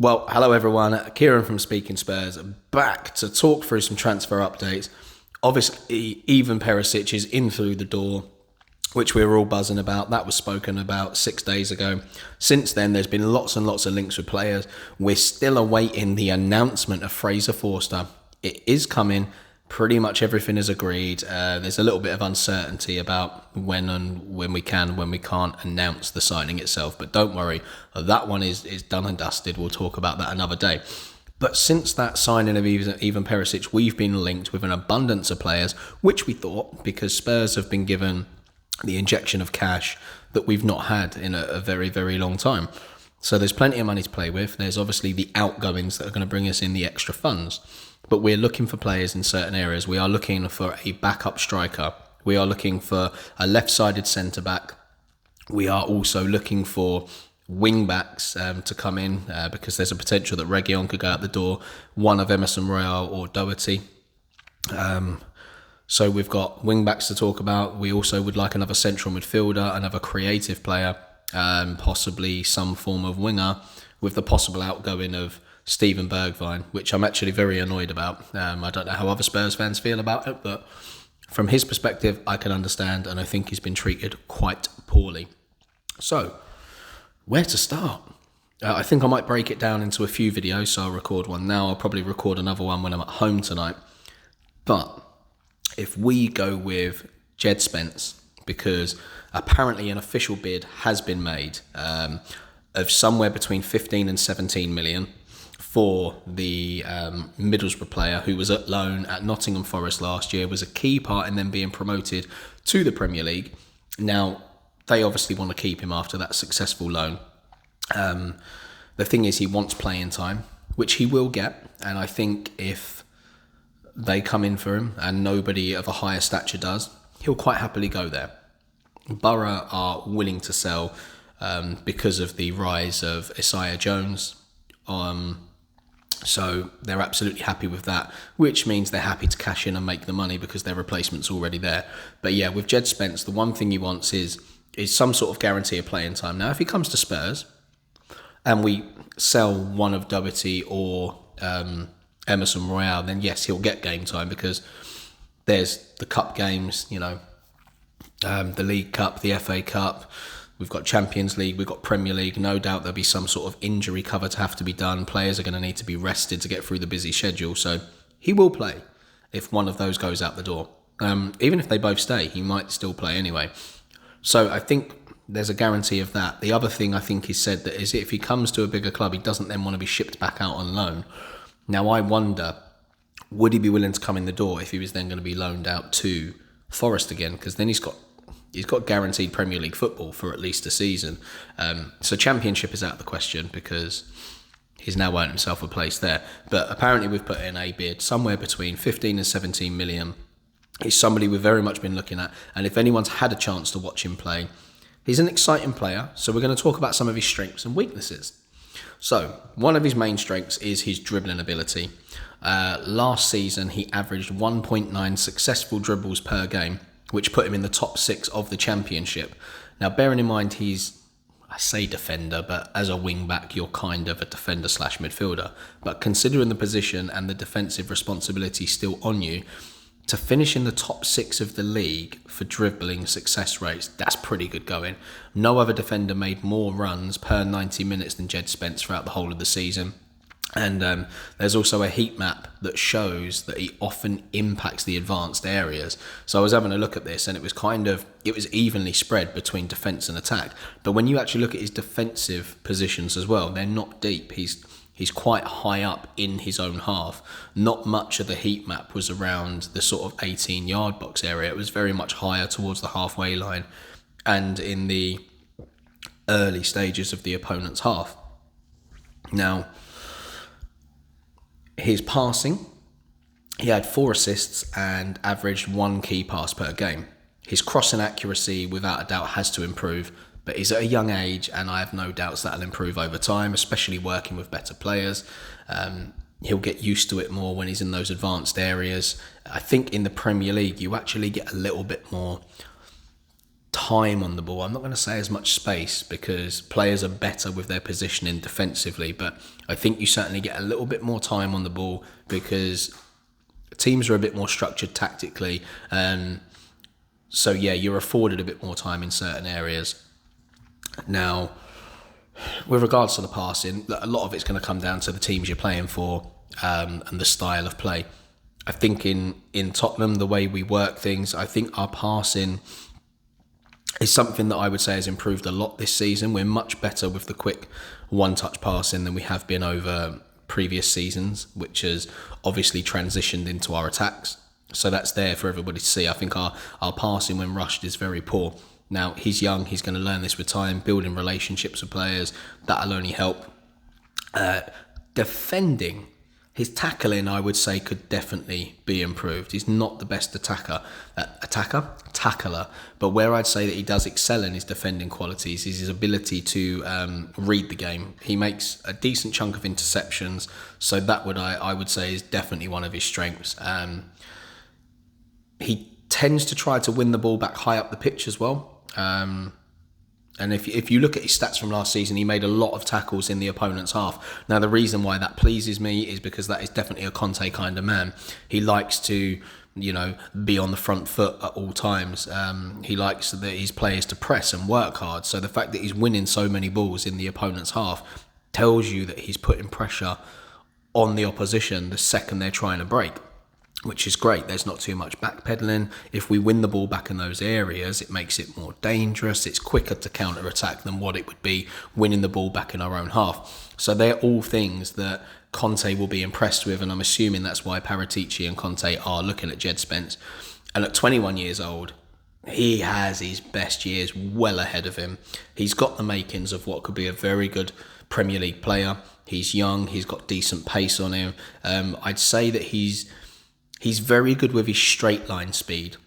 Well, hello everyone. Kieran from Speaking Spurs, back to talk through some transfer updates. Obviously, Ivan Perisic is in through the door, which we were all buzzing about. That was spoken about 6 days ago. Since then, there's been lots and lots of links with players. We're still awaiting the announcement of Fraser Forster. It is coming. Pretty much everything is agreed. There's a little bit of uncertainty about when we can, when we can't announce the signing itself. But don't worry, that one is done and dusted. We'll talk about that another day. But since that signing of Ivan Perisic, we've been linked with an abundance of players, which we thought, because Spurs have been given the injection of cash that we've not had in a very, very long time. So there's plenty of money to play with. There's obviously the outgoings that are going to bring us in the extra funds. But we're looking for players in certain areas. We are looking for a backup striker. We are looking for a left-sided centre-back. We are also looking for wing-backs to come in because there's a potential that Reguilon could go out the door, one of Emerson Royal or Doherty. So we've got wing-backs to talk about. We also would like another central midfielder, another creative player, possibly some form of winger, with the possible outgoing of Steven Bergwijn, which I'm actually very annoyed about. I don't know how other Spurs fans feel about it, but from his perspective, I can understand, and I think he's been treated quite poorly. So, where to start? I think I might break it down into a few videos, so I'll record one now. I'll probably record another one when I'm at home tonight. But if we go with Jed Spence, because apparently an official bid has been made of somewhere between 15 and 17 million for the Middlesbrough player who was at loan at Nottingham Forest last year, was a key part in them being promoted to the Premier League. Now, they obviously want to keep him after that successful loan. The thing is, he wants playing time, which he will get, and I think if they come in for him and nobody of a higher stature does, he'll quite happily go there. Borough are willing to sell because of the rise of Isaiah Jones. So they're absolutely happy with that, which means they're happy to cash in and make the money because their replacement's already there. But yeah, with Jed Spence, the one thing he wants is some sort of guarantee of playing time. Now, if he comes to Spurs and we sell one of Doherty or Emerson Royal, then yes, he'll get game time because there's the cup games, the League Cup, the FA Cup. We've got Champions League, we've got Premier League. No doubt there'll be some sort of injury cover to have to be done. Players are going to need to be rested to get through the busy schedule. So he will play if one of those goes out the door. Even if they both stay, he might still play anyway. So I think there's a guarantee of that. The other thing I think he said that is if he comes to a bigger club, he doesn't then want to be shipped back out on loan. Now I wonder, would he be willing to come in the door if he was then going to be loaned out to Forest again? Because then he's got guaranteed Premier League football for at least a season. So Championship is out of the question because he's now earned himself a place there. But apparently we've put in a bid somewhere between 15 and 17 million. He's somebody we've very much been looking at. And if anyone's had a chance to watch him play, he's an exciting player. So we're going to talk about some of his strengths and weaknesses. So one of his main strengths is his dribbling ability. Last season, he averaged 1.9 successful dribbles per game, which put him in the top 6 of the Championship. Now, bearing in mind I say defender, but as a wing-back, you're kind of a defender/midfielder. But considering the position and the defensive responsibility still on you, to finish in the top 6 of the league for dribbling success rates, that's pretty good going. No other defender made more runs per 90 minutes than Jed Spence throughout the whole of the season. And there's also a heat map that shows that he often impacts the advanced areas. So I was having a look at this and it was evenly spread between defence and attack. But when you actually look at his defensive positions as well, they're not deep. He's quite high up in his own half. Not much of the heat map was around the sort of 18-yard box area. It was very much higher towards the halfway line and in the early stages of the opponent's half. Now, his passing, he had 4 assists and averaged 1 key pass per game. His crossing accuracy, without a doubt, has to improve, but he's at a young age and I have no doubts that'll improve over time, especially working with better players. He'll get used to it more when he's in those advanced areas. I think in the Premier League, you actually get a little bit more time on the ball. I'm not going to say as much space because players are better with their positioning defensively, but I think you certainly get a little bit more time on the ball because teams are a bit more structured tactically. So yeah, you're afforded a bit more time in certain areas. Now, with regards to the passing, a lot of it's going to come down to the teams you're playing for and the style of play. I think in Tottenham, the way we work things, I think our passing is something that I would say has improved a lot this season. We're much better with the quick one-touch passing than we have been over previous seasons, which has obviously transitioned into our attacks. So that's there for everybody to see. I think our passing when rushed is very poor. Now, he's young, he's going to learn this with time, building relationships with players. That'll only help. Defending, his tackling, I would say, could definitely be improved. He's not the best tackler, but where I'd say that he does excel in his defending qualities is his ability to read the game. He makes a decent chunk of interceptions, so that I would say is definitely one of his strengths. He tends to try to win the ball back high up the pitch as well. And if you look at his stats from last season, he made a lot of tackles in the opponent's half. Now, the reason why that pleases me is because that is definitely a Conte kind of man. He likes to, be on the front foot at all times. He likes his players to press and work hard. So the fact that he's winning so many balls in the opponent's half tells you that he's putting pressure on the opposition the second they're trying to break, which is great. There's not too much backpedaling. If we win the ball back in those areas, it makes it more dangerous. It's quicker to counter-attack than what it would be winning the ball back in our own half. So they're all things that Conte will be impressed with, and I'm assuming that's why Paratici and Conte are looking at Jed Spence. And at 21 years old, he has his best years well ahead of him. He's got the makings of what could be a very good Premier League player. He's young. He's got decent pace on him. I'd say that he's very good with his straight line speed.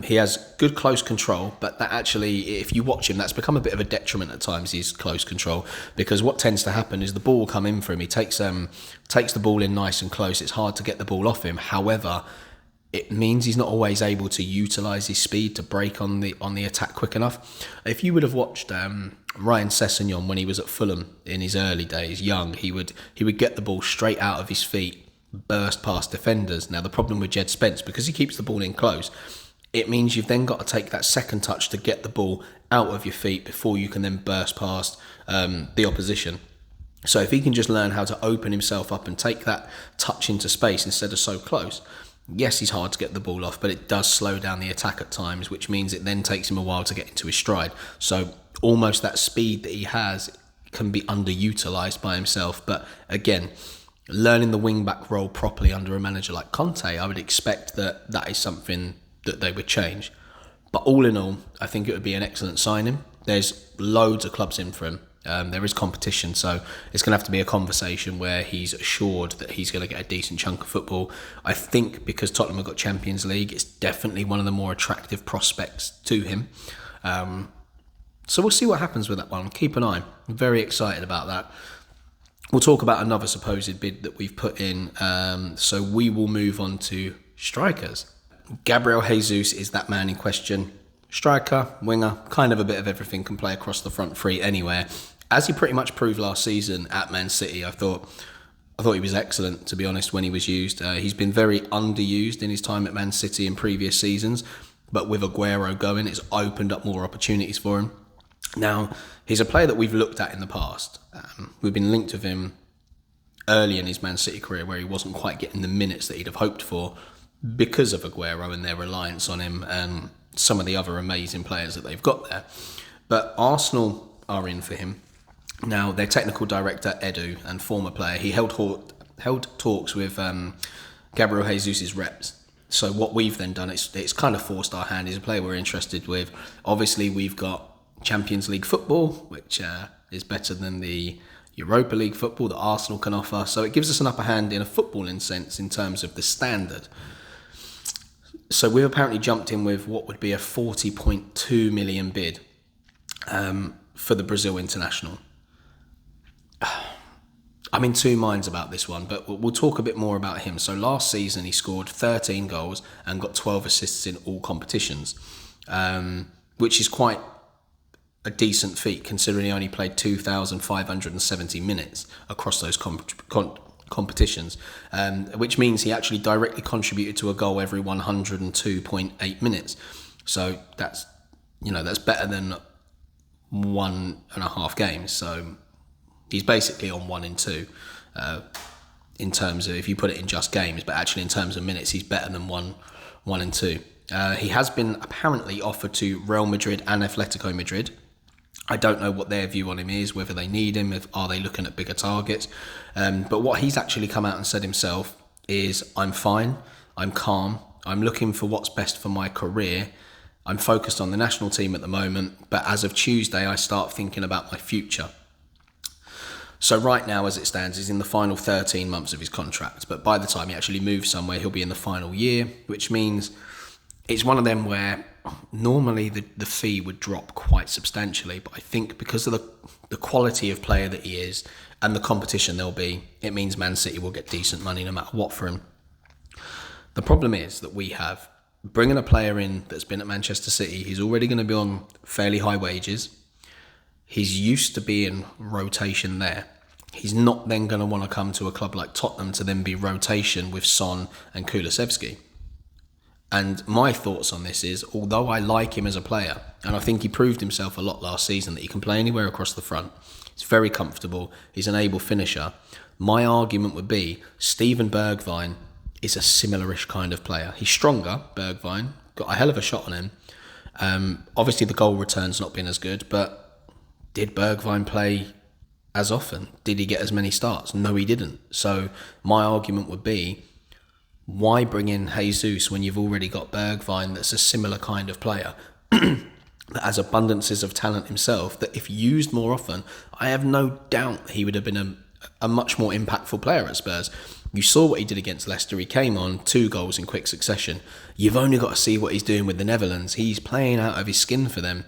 He has good close control, but that actually, if you watch him, that's become a bit of a detriment at times, his close control, because what tends to happen is the ball will come in for him. He takes the ball in nice and close. It's hard to get the ball off him. However, it means he's not always able to utilise his speed to break on the attack quick enough. If you would have watched Ryan Sessegnon when he was at Fulham in his early days, young, he would get the ball straight out of his feet, burst past defenders. Now, the problem with Jed Spence, because he keeps the ball in close, it means you've then got to take that second touch to get the ball out of your feet before you can then burst past the opposition. So if he can just learn how to open himself up and take that touch into space instead of so close, yes, he's hard to get the ball off, but it does slow down the attack at times, which means it then takes him a while to get into his stride. So almost that speed that he has can be underutilised by himself. But again, learning the wing-back role properly under a manager like Conte, I would expect that is something that they would change. But all in all, I think it would be an excellent signing. There's loads of clubs in for him. There is competition, so it's going to have to be a conversation where he's assured that he's going to get a decent chunk of football. I think because Tottenham have got Champions League, it's definitely one of the more attractive prospects to him. So we'll see what happens with that one. Keep an eye. I'm very excited about that. We'll talk about another supposed bid that we've put in. So we will move on to strikers. Gabriel Jesus is that man in question. Striker, winger, kind of a bit of everything, can play across the front three anywhere. As he pretty much proved last season at Man City, I thought he was excellent, to be honest, when he was used. He's been very underused in his time at Man City in previous seasons, but with Aguero going, it's opened up more opportunities for him. Now, he's a player that we've looked at in the past. We've been linked with him early in his Man City career where he wasn't quite getting the minutes that he'd have hoped for because of Aguero and their reliance on him and some of the other amazing players that they've got there. But Arsenal are in for him. Now, their technical director, Edu, and former player, he held talks with Gabriel Jesus' reps. So what we've then done, it's kind of forced our hand. He's a player we're interested with. Obviously, we've got Champions League football, which is better than the Europa League football that Arsenal can offer. So it gives us an upper hand in a footballing sense in terms of the standard. So we've apparently jumped in with what would be a 40.2 million bid for the Brazil international. I'm in two minds about this one, but we'll talk a bit more about him. So last season he scored 13 goals and got 12 assists in all competitions. which is quite a decent feat considering he only played 2,570 minutes across those competitions, which means he actually directly contributed to a goal every 102.8 minutes. So that's better than 1.5 games. So he's basically on 1 in 2 in terms of, if you put it in just games, but actually in terms of minutes, he's better than 1 in 2. He has been apparently offered to Real Madrid and Atletico Madrid. I don't know what their view on him is, whether they need him, are they looking at bigger targets. But what he's actually come out and said himself is, I'm fine, I'm calm, I'm looking for what's best for my career. I'm focused on the national team at the moment, but as of Tuesday, I start thinking about my future. So right now, as it stands, he's in the final 13 months of his contract. But by the time he actually moves somewhere, he'll be in the final year, which means it's one of them where normally the fee would drop quite substantially. But I think because of the quality of player that he is and the competition there'll be, it means Man City will get decent money no matter what for him. The problem is that we have bringing a player in that's been at Manchester City. He's already going to be on fairly high wages. He's used to being rotation there. He's not then going to want to come to a club like Tottenham to then be rotation with Son and Kulusevski. And my thoughts on this is, although I like him as a player, and I think he proved himself a lot last season that he can play anywhere across the front, he's very comfortable, he's an able finisher, my argument would be Steven Bergwijn is a similar-ish kind of player. He's stronger, Bergwijn, got a hell of a shot on him. Obviously the goal return's not been as good, but did Bergwijn play as often? Did he get as many starts? No, he didn't. So my argument would be, why bring in Jesus when you've already got Bergwijn that's a similar kind of player that has abundances of talent himself, that if used more often, I have no doubt he would have been a much more impactful player at Spurs. You saw what he did against Leicester. He came on 2 goals in quick succession. You've only got to see what he's doing with the Netherlands. He's playing out of his skin for them.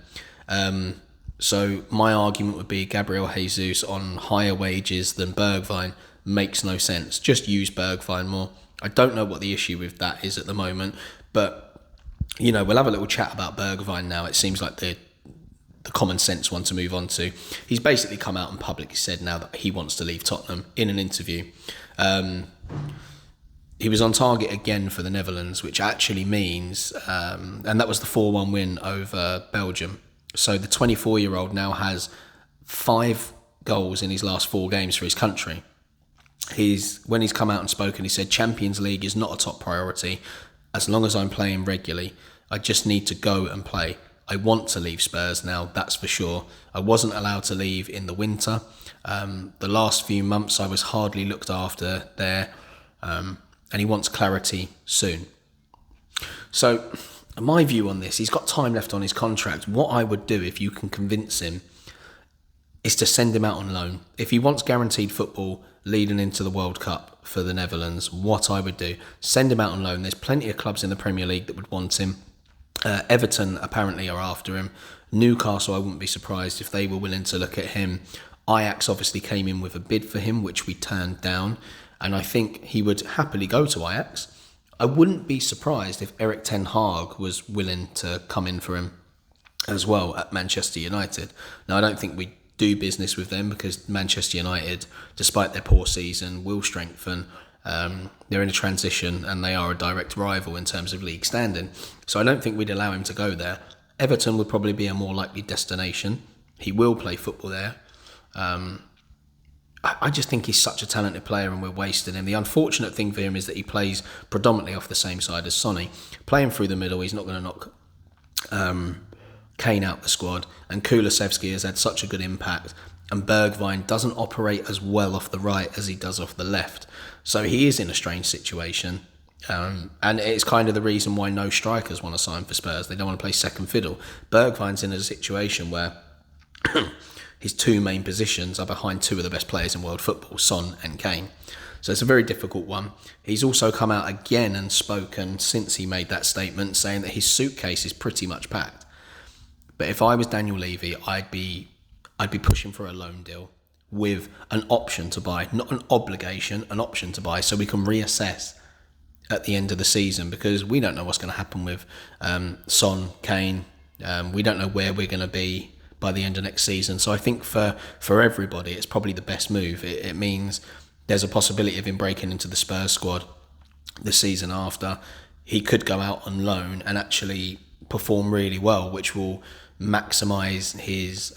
So my argument would be Gabriel Jesus on higher wages than Bergwijn makes no sense. Just use Bergwijn more. I don't know what the issue with that is at the moment, but we'll have a little chat about Bergwijn now. It seems like the common sense one to move on to. He's basically come out and publicly said now that he wants to leave Tottenham in an interview. He was on target again for the Netherlands, which actually means, and that was the 4-1 win over Belgium. So the 24-year-old now has 5 goals in his last 4 games for his country. When he's come out and spoken, he said, Champions League is not a top priority. As long as I'm playing regularly, I just need to go and play. I want to leave Spurs now, that's for sure. I wasn't allowed to leave in the winter. The last few months I was hardly looked after there. And he wants clarity soon. So my view on this, he's got time left on his contract. What I would do if you can convince him is to send him out on loan. If he wants guaranteed football leading into the World Cup for the Netherlands, what I would do, send him out on loan. There's plenty of clubs in the Premier League that would want him. Everton apparently are after him. Newcastle, I wouldn't be surprised if they were willing to look at him. Ajax obviously came in with a bid for him, which we turned down. And I think he would happily go to Ajax. I wouldn't be surprised if Erik ten Hag was willing to come in for him as well at Manchester United. Now, I don't think we do business with them because Manchester United, despite their poor season, will strengthen. They're in a transition and they are a direct rival in terms of league standing. So I don't think we'd allow him to go there. Everton would probably be a more likely destination. He will play football there. I just think he's such a talented player and we're wasting him. The unfortunate thing for him is that he plays predominantly off the same side as Sonny. Playing through the middle, he's not going to knock Kane out the squad. And Kulusevski has had such a good impact. And Bergwijn doesn't operate as well off the right as he does off the left. So he is in a strange situation. And it's kind of the reason why no strikers want to sign for Spurs. They don't want to play second fiddle. Bergwijn's in a situation where his 2 main positions are behind 2 of the best players in world football, Son and Kane. So it's a very difficult one. He's also come out again and spoken since he made that statement saying that his suitcase is pretty much packed. But if I was Daniel Levy, I'd be pushing for a loan deal with an option to buy, not an obligation, an option to buy, so we can reassess at the end of the season, because we don't know what's going to happen with Son, Kane, We don't know where we're going to be by the end of next season. So I think for everybody, it's probably the best move. It means there's a possibility of him breaking into the Spurs squad the season after. He could go out on loan and actually perform really well, which will maximise his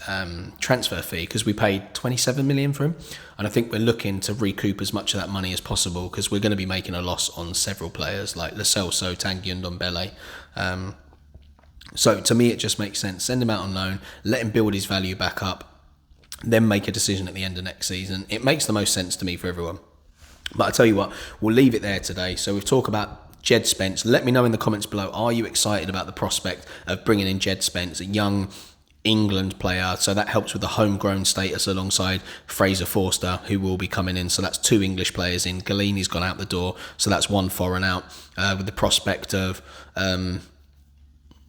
transfer fee, because we paid 27 million for him, and I think we're looking to recoup as much of that money as possible, because we're going to be making a loss on several players like Lo Celso, Tanguy and Ndombele. So to me it just makes sense. Send him out on loan, let him build his value back up, then make a decision at the end of next season. It makes the most sense to me for everyone. But I tell you what, we'll leave it there today. So we've talked about Jed Spence. Let me know in the comments below, are you excited about the prospect of bringing in Jed Spence, a young England player? So that helps with the homegrown status alongside Fraser Forster, who will be coming in. So that's 2 English players in. Galini's gone out the door, so that's 1 foreign out, with the prospect of Lo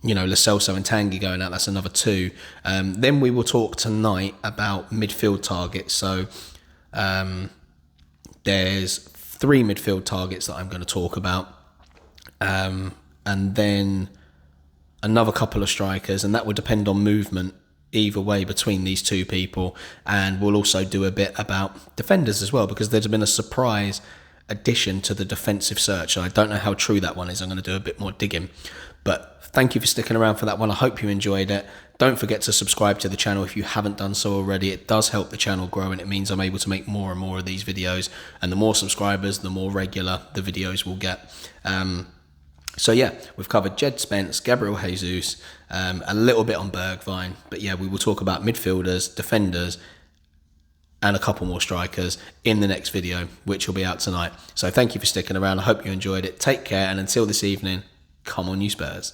Celso and Tanguy going out, that's another 2. Then we will talk tonight about midfield targets. So there's 3 midfield targets that I'm going to talk about. And then another couple of strikers, and that would depend on movement either way between these 2 people. And we'll also do a bit about defenders as well, because there's been a surprise addition to the defensive search, and I don't know how true that one is. I'm going to do a bit more digging, but thank you for sticking around for that one. I hope you enjoyed it. Don't forget to subscribe to the channel if you haven't done so already. It does help the channel grow, and it means I'm able to make more and more of these videos, and the more subscribers, the more regular the videos will get. So yeah, we've covered Djed Spence, Gabrielle Jesus, a little bit on Bergwijn, but yeah, we will talk about midfielders, defenders, and a couple more strikers in the next video, which will be out tonight. So thank you for sticking around. I hope you enjoyed it. Take care, and until this evening, come on you Spurs.